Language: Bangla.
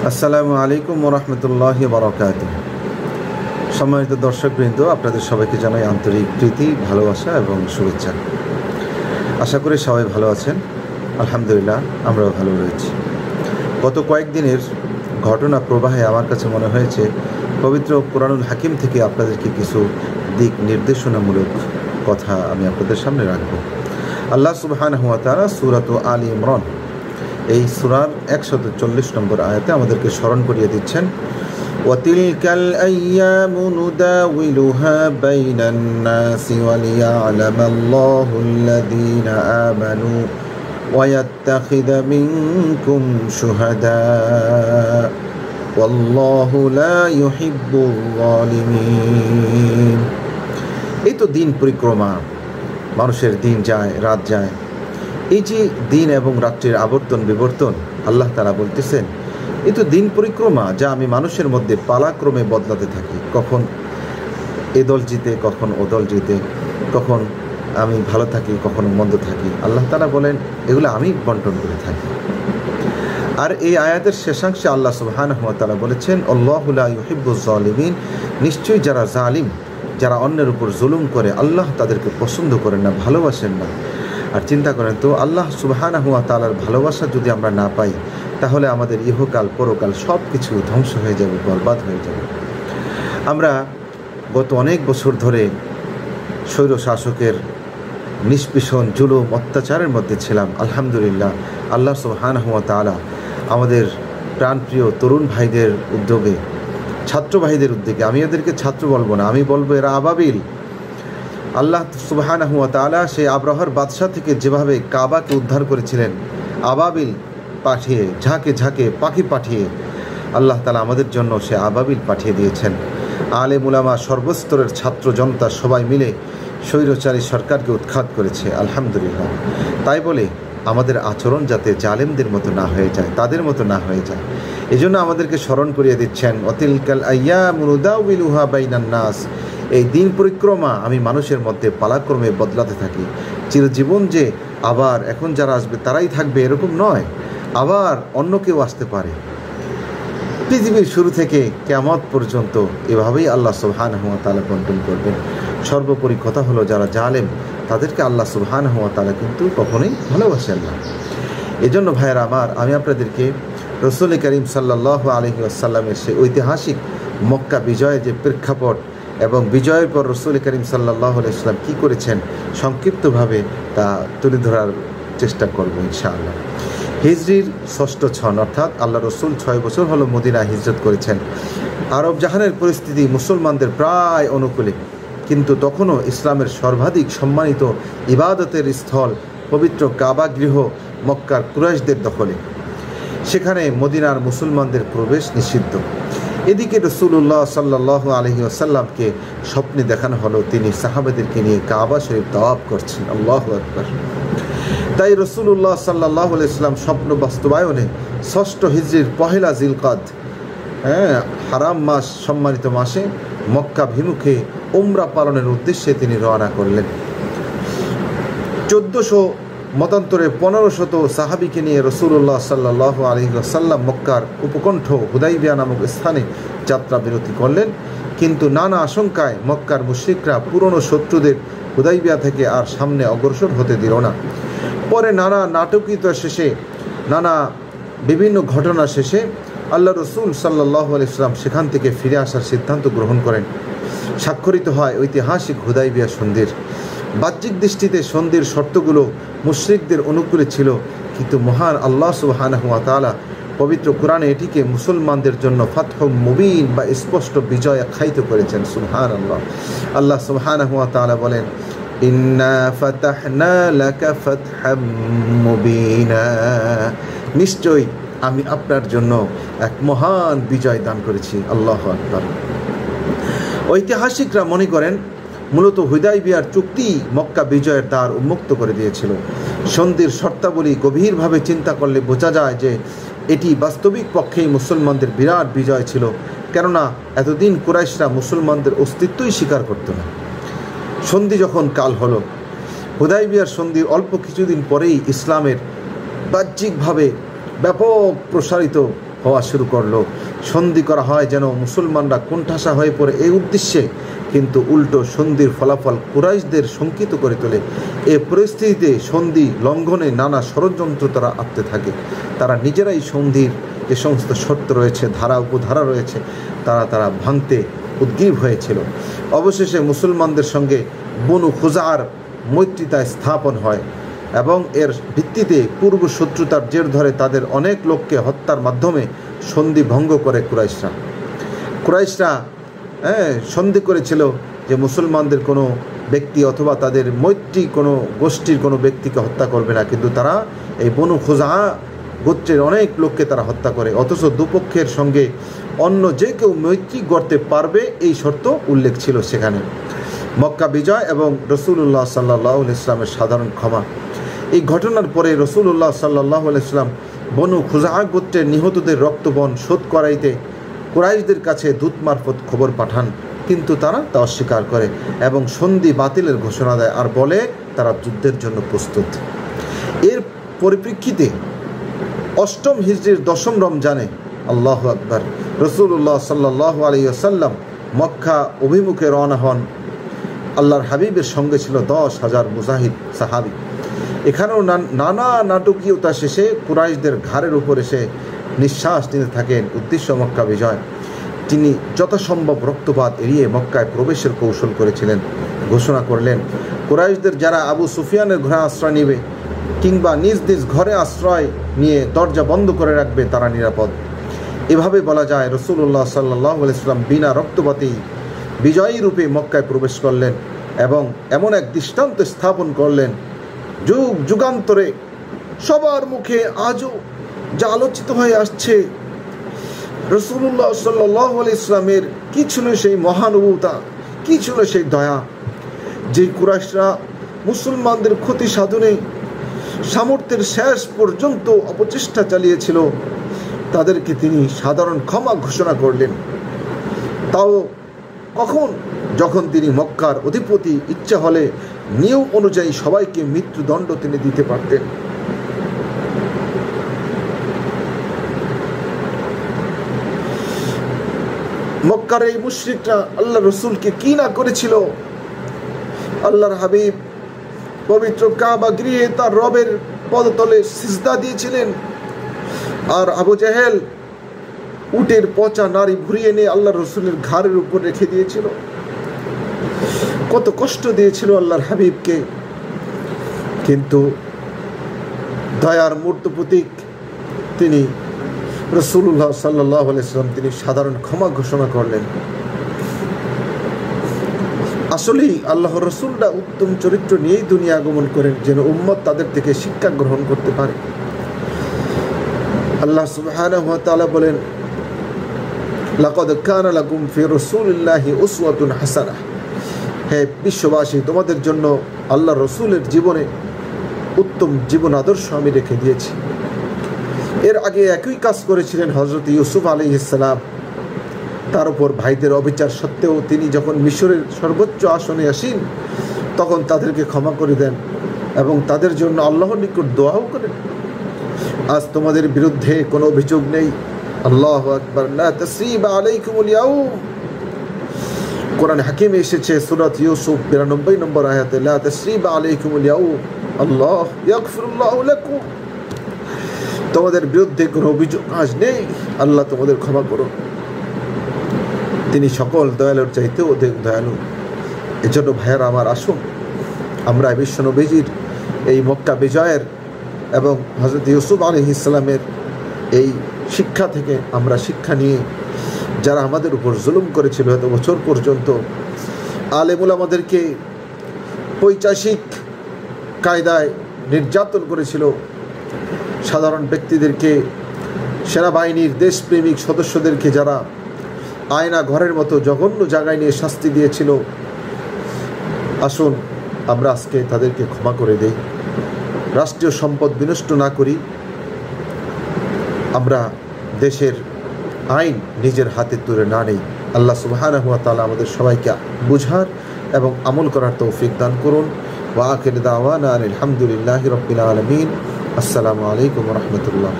আসসালামু আলাইকুম ওয়া রাহমাতুল্লাহি ওয়া বারাকাতুহু। সম্মানিত দর্শকবৃন্দ, আপনাদের সবাইকে জানাই আন্তরিক প্রীতি, ভালোবাসা এবং শুভেচ্ছা। আশা করি সবাই ভালো আছেন। আলহামদুলিল্লাহ, আমরাও ভালো রয়েছি। গত কয়েকদিনের ঘটনা প্রবাহে আমার কাছে মনে হয়েছে পবিত্র কুরআনুল হাকিম থেকে আপনাদেরকে কিছু দিক নির্দেশনামূলক কথা আমি আপনাদের সামনে রাখব। আল্লাহ সুবহানাহু ওয়া তাআলা সূরাত আলী ইমরান এই সূরার 140 নম্বর আয়াতে আমাদেরকে স্মরণ করিয়ে দিচ্ছেন, ওয়াতিলকাল আইয়ামু নুদাউিলুহা বাইনান নাসি ওয়ালিয়া'লামাল্লাহুল্লাযীনা আমানু ওয়া ইয়াত্তাখিযা মিনকুম শুহাদা ওয়াল্লাহু লা ইউহিব্বুল যালিমিন। এই তো দিন পরিক্রমা, মানুষের দিন যায় রাত যায়। এই যে দিন এবং রাত্রির আবর্তন বিবর্তন, আল্লাহ তাআলা বলতেছেন এই তো দিন পরিক্রমা যা আমি মানুষের মধ্যে পালাক্রমে বদলাতে থাকি। কখন এ দল জিতে, কখন ও দল জিতে, কখন আমি ভালো থাকি, কখনো মন্দ থাকি। আল্লাহ তাআলা বলেন এগুলো আমি বন্টন করে থাকি। আর এই আয়াতের শেষাংশে আল্লাহ সুবহানাহু ওয়া তাআলা বলেছেন, আল্লাহু লা ইউহিব্বুজ যালিমিন। নিশ্চয়ই যারা জালিম, যারা অন্যের উপর জুলুম করে, আল্লাহ তাদেরকে পছন্দ করেন না, ভালোবাসেন না। আর চিন্তা করেন তো, আল্লাহ সুবহানাহু ওয়া তাআলার ভালোবাসা যদি আমরা না পাই, তাহলে আমাদের ইহকাল পরকাল সব কিছু ধ্বংস হয়ে যাবে, বরবাদ হয়ে যাবে। আমরা গত অনেক বছর ধরে স্বৈর শাসকের নিষ্পীষণ জুলুম অত্যাচারের মধ্যে ছিলাম। আলহামদুলিল্লাহ, আল্লাহ সুবহানাহু ওয়া তাআলা আমাদের প্রাণপ্রিয় তরুণ ভাইদের উদ্যোগে, ছাত্র ভাইদের উদ্যোগে, আমি এদেরকে ছাত্র বলবো না, আমি বলবো এরা আবাবিল। আল্লাহ সুবহানাহু ওয়া তাআলা সেই আব্রাহার বাদশাহ থেকে যেভাবে কাবাকে উদ্ধার করেছিলেন, আবাবিল পাঠিয়ে, ঝাঁকে ঝাঁকে পাখি পাঠিয়ে, আল্লাহ তাআলা আমাদের জন্য সে আবাবিল পাঠিয়ে দিয়েছেন। আলেম উলামা, সর্বস্তরের ছাত্র জনতা সবাই মিলে স্বৈরচারী সরকারকে উৎখাত করেছে। আলহামদুলিল্লাহ। তাই বলে আমাদের আচরণ যাতে জালেমদের মতো না হয়ে যায়, তাদের মতো না হয়ে যায়, এজন্য আমাদেরকে স্মরণ করিয়ে দিচ্ছেন, ওয়াতিলকাল আইয়ামু নুদাউিলুহা বাইনান নাস। এই দিন পরিক্রমা আমি মানুষের মধ্যে পালাক্রমে বদলাতে থাকি। চিরজীবন যে আবার এখন যারা আসবে তারাই থাকবে এরকম নয়, আবার অন্য কেউ আসতে পারে। পৃথিবীর শুরু থেকে কিয়ামত পর্যন্ত এভাবেই আল্লাহ সুবহানাহু ওয়া তাআলা বন্টন করবেন। সর্বোপরি কথা হলো, যারা জালেম তাদেরকে আল্লাহ সুবহানাহু ওয়া তাআলা কিন্তু কখনোই ভালোবাসেন না। এজন্য ভাইয়েরা আমার, আমি আপনাদেরকে রাসূল করিম সাল্লাল্লাহু আলাইহি ওয়াসাল্লামের সেই ঐতিহাসিক মক্কা বিজয়ের যে প্রেক্ষাপট এবং বিজয়ের পর রাসূল করিম সাল্লাল্লাহু আলাইহি ওয়াসাল্লাম কী করেছেন সংক্ষিপ্তভাবে তা তুলে ধরার চেষ্টা করব ইনশাআল্লাহ। হিজরির ৬ষ্ঠ সন, অর্থাৎ আল্লাহ রসুল ৬ বছর হলো মদিনা হিজরত করেছেন। আরব জাহানের পরিস্থিতি মুসলমানদের প্রায় অনুকূলে, কিন্তু তখনও ইসলামের সর্বাধিক সম্মানিত ইবাদতের স্থল পবিত্র কাবা গৃহ মক্কার কুরাইশদের দখলে। সেখানে মদিনার মুসলমানদের প্রবেশ নিষিদ্ধ। এদিকে রাসূলুল্লাহ সাল্লাল্লাহু আলাইহি ওয়াসাল্লামকে স্বপ্নে দেখানো হলো তিনি সাহাবাদেরকে নিয়ে কাবা শরীফ তাওয়াফ করছেন। আল্লাহু আকবার। তাই রাসূলুল্লাহ সাল্লাল্লাহু আলাইহি ওয়াসাল্লাম স্বপ্ন বাস্তবায়নে ৬ষ্ঠ হিজরির পহেলা জিলকাদ, হারাম মাস, সম্মানিত মাসে মক্কা ভিমুখে উমরা পালনের উদ্দেশ্যে তিনি রওনা করলেন। ১৪০০ মতান্তরে ১৫শত সাহাবীকে নিয়ে রাসূলুল্লাহ সাল্লাল্লাহু আলাইহি ওয়াসাল্লাম মক্কার উপকণ্ঠ হুদাইবিয়া নামক স্থানে যাত্রা বিরতি করলেন। কিন্তু নানা আশঙ্কায় মক্কার মুশরিকরা পুরনো শত্রুদের হুদাইবিয়া থেকে আর সামনে অগ্রসর হতে দিল না। পরে নানা নাটকীয়তা শেষে, নানা বিভিন্ন ঘটনা শেষে আল্লাহ রসুল সাল্লাল্লাহু আলাইহি ওয়াসাল্লাম সেখান থেকে ফিরে আসার সিদ্ধান্ত গ্রহণ করেন। স্বাক্ষরিত হয় ঐতিহাসিক হুদাইবিয়া সন্ধির। বাহ্যিক দৃষ্টিতে সন্ধির শর্তগুলো মুশরিকদের অনুকূলে ছিল, কিন্তু মহান আল্লাহ সুবহানাহু ওয়া তাআলা পবিত্র কোরআনে এটিকে মুসলমানদের জন্য ফাতহ মুবিন বা স্পষ্ট বিজয় আখ্যায়িত করেছেন। সুবহানাল্লাহ। আল্লাহ সুবহানাহু ওয়া তাআলা বলেন, ইন্না ফাতাহনা লাকা ফাতহাম মুবিনা। নিশ্চয়ই আমি আপনার জন্য এক মহান বিজয় দান করেছি। আল্লাহু আকবার। ঐতিহাসিকরা মনে করেন মূলত হুদাইবিয়ার চুক্তি মক্কা বিজয়ের দ্বার উন্মুক্ত করে দিয়েছিল। সন্ধির শর্তাবলী গভীরভাবে চিন্তা করলে বোঝা যায় যে এটি বাস্তবিক পক্ষেই মুসলমানদের বিরাট বিজয় ছিল, কেননা এতদিন কুরাইশরা মুসলমানদের অস্তিত্বই স্বীকার করত না। সন্ধি যখন কাল হলো, হুদাইবিয়ার সন্ধির অল্প কিছুদিন পরেই ইসলামের বাহ্যিকভাবে ব্যাপক প্রসারিত হওয়া শুরু করলো। সন্ধি করা হয় যেন মুসলমানরা কোণঠাসা হয়ে পড়ে এই উদ্দেশ্যে, কিন্তু উল্টো সন্ধির ফলাফল কুরাইশদের শঙ্কিত করে তোলে। এ পরিস্থিতিতে সন্ধি লঙ্ঘনে নানা ষড়যন্ত্র তারা আঁকতে থাকে। তারা নিজেরাই সন্ধির যে সমস্ত শর্ত রয়েছে, ধারা উপধারা রয়েছে, তারা ভাঙতে উদ্গ্রীব হয়েছিল। অবশেষে মুসলমানদের সঙ্গে বনু খুজার মৈত্রিতা স্থাপন হয় এবং এর ভিত্তিতে পূর্ব শত্রুতার জের ধরে তাদের অনেক লোককে হত্যার মাধ্যমে সন্ধি ভঙ্গ করে কুরাইশরা সন্ধি করেছিল যে মুসলমানদের কোনো ব্যক্তি অথবা তাদের মৈত্রী কোনো গোষ্ঠীর কোনো ব্যক্তিকে হত্যা করবে না, কিন্তু তারা এই বনু খুজা গোত্রের অনেক লোককে তারা হত্যা করে। অথচ দুপক্ষের সঙ্গে অন্য যে কেউ মৈত্রী করতে পারবে এই শর্ত উল্লেখ ছিল সেখানে। মক্কা বিজয় এবং রসুল্লাহ সাল্লাহ ইসলামের সাধারণ ক্ষমা। এই ঘটনার পরে রসুল্লাহ সাল্লাহ ইসলাম বনু খুজা গোত্রের নিহতদের রক্তবন শোধ করাইতে কুরাইশদের কাছে দূত মারফত খবর পাঠান, কিন্তু তারা তা অস্বীকার করে এবং সন্ধি বাতিলের ঘোষণা দেয় আর বলে তারা যুদ্ধের জন্য প্রস্তুত। এর পরিপ্রেক্ষিতে 8ম হিজরির 10ম রমজানে আল্লাহু আকবার রসুল্লাহ সাল্লাল্লাহু আলাইহি ওয়াসাল্লাম মক্কা অভিমুখে রওনা হন। আল্লাহর হাবিবের সঙ্গে ছিল 10,000 মুজাহিদ সাহাবী। এখানেও নানা নাটকীয়তা শেষে কুরাইশদের ঘাড়ের উপর এসে নিঃশ্বাস নিতে থাকেন। উদ্দেশ্য মক্কা বিজয়। তিনি যথাসম্ভব রক্তপাত এড়িয়ে মক্কায় প্রবেশের কৌশল করেছিলেন। ঘোষণা করলেন, কুরাইশদের যারা আবু সুফিয়ানের ঘরে আশ্রয় নেবে কিংবা নিজ নিজ ঘরে আশ্রয় নিয়ে দরজা বন্ধ করে রাখবে তারা নিরাপদ। এভাবে বলা যায় রসুল্লাহ সাল্লাল্লাহু আলাইহি ওয়াসাল্লাম বিনা রক্তপাতেই বিজয়ী রূপে মক্কায় প্রবেশ করলেন এবং এমন এক দৃষ্টান্ত স্থাপন করলেন যুগ যুগান্তরে সবার মুখে আজও যা আলোচিত হয়ে আসছে। রসুল্লাহ সাল্লাল্লাহু আলাইহি ওয়াসাল্লামের কি ছিল সেই মহানুভবতা, কি ছিল সেই দয়া, যে কুরাইশরা মুসলমানদের ক্ষতি সাধনে সামর্থ্যের শেষ পর্যন্ত অপচেষ্টা চালিয়েছিল, তাদেরকে তিনি সাধারণ ক্ষমা ঘোষণা করলেন। তাও কখন? যখন তিনি মক্কার অধিপতি ইচ্ছা হলে নিয়ম অনুযায়ী সবাইকে মৃত্যুদণ্ড তিনি দিতে পারতেন। মক্কার এই মুশরিকরা আল্লাহ রসুলকে কি না করেছিল। আল্লাহর হাবিব পবিত্র কাবা গৃহে তার রবের পদতলে সিজদা দিয়েছিলেন, আর আবু জাহেল উটের পচা নারী ভুরিয়ে নিয়ে আল্লাহ রসুলের ঘাড়ের উপর রেখে দিয়েছিল। কত কষ্ট দিয়েছিল আল্লাহর হাবিবকে, কিন্তু দয়ার মূর্ত প্রতীক তিনি রসুল্লাহ সাল্লাল্লাহু আলাইহি ওয়াসাল্লাম তিনি সাধারণ ক্ষমা ঘোষণা করলেন। আসলেই আল্লাহর রসুলরা উত্তম চরিত্র নিয়েই দুনিয়া আগমন করেন যেন উম্মত তাদের থেকে শিক্ষা গ্রহণ করতে পারে। আল্লাহ সুবহানাহু ওয়া তাআলা বলেন, লাকাদ কানা লাকুম ফি রাসূলিল্লাহি উসওয়াতুন হাসানাহ। হে বিশ্ববাসী, তোমাদের জন্য আল্লাহ রসুলের জীবনে উত্তম জীবন আদর্শ আমি রেখে দিয়েছি। এর আগে একই কাজ করেছিলেন হযরত ইউসুফ আলাইহিস সালাম। তার উপর ভাইদের অবিচার সত্ত্বেও তিনি যখন মিশরের সর্বোচ্চ আসনে আসেন তখন তাদেরকে ক্ষমা করে দেন এবং তাদের জন্য আল্লাহর নিকট দোয়াও করেন। আজ তোমাদের বিরুদ্ধে কোনো অভিযোগ নেই। আল্লাহু আকবার। লা তাসরিবা আলাইকুমুল ইয়াউম। কোরআন হাকিমে এসেছে সূরা ইউসুফ 92 নম্বর আয়াতে, লা তাসরিবা আলাইকুমুল ইয়াউম আল্লাহ ইয়াগফিরুল্লাহু লাকুম। তোমাদের বিরুদ্ধে কোনো অভিযোগ আজ নেই, আল্লাহ তোমাদের ক্ষমা করুন। তিনি সকল দয়ালুর চাইতেও অধিক দয়ালু। এজন্য ভাইয়ারা আমার, আসুন আমরা বিশ্ব নবীজির এই মক্কা বিজয়ের এবং হযরত ইউসুফ আলাইহিস সালামের এই শিক্ষা থেকে আমরা শিক্ষা নিয়ে যারা আমাদের উপর জুলুম করেছিল এত বছর পর্যন্ত, আলেমুল আমাদেরকে পৈশাচিক কায়দায় নির্যাতন করেছিল, সাধারণ ব্যক্তিদেরকে, সেনাবাহিনীর দেশপ্রেমিক সদস্যদেরকে যারা আয়না ঘরের মতো জঘন্য জায়গায় নিয়ে শাস্তি দিয়েছিল, আসুন আমরা আজকে তাদেরকে ক্ষমা করে দেই। রাষ্ট্রীয় সম্পদ বিনষ্ট না করি, আমরা দেশের আইন নিজের হাতে তুলে না নেই। আল্লাহ সুবহানাহু ওয়া তাআলা আমাদের সবাইকে বুঝার এবং আমল করার তৌফিক দান করুন। ওয়া আখিরু দাওয়ানা আলহামদুলিল্লাহি রাব্বিল আলামিন। আসসালামু আলাইকুম ওয়া রাহমাতুল্লাহ।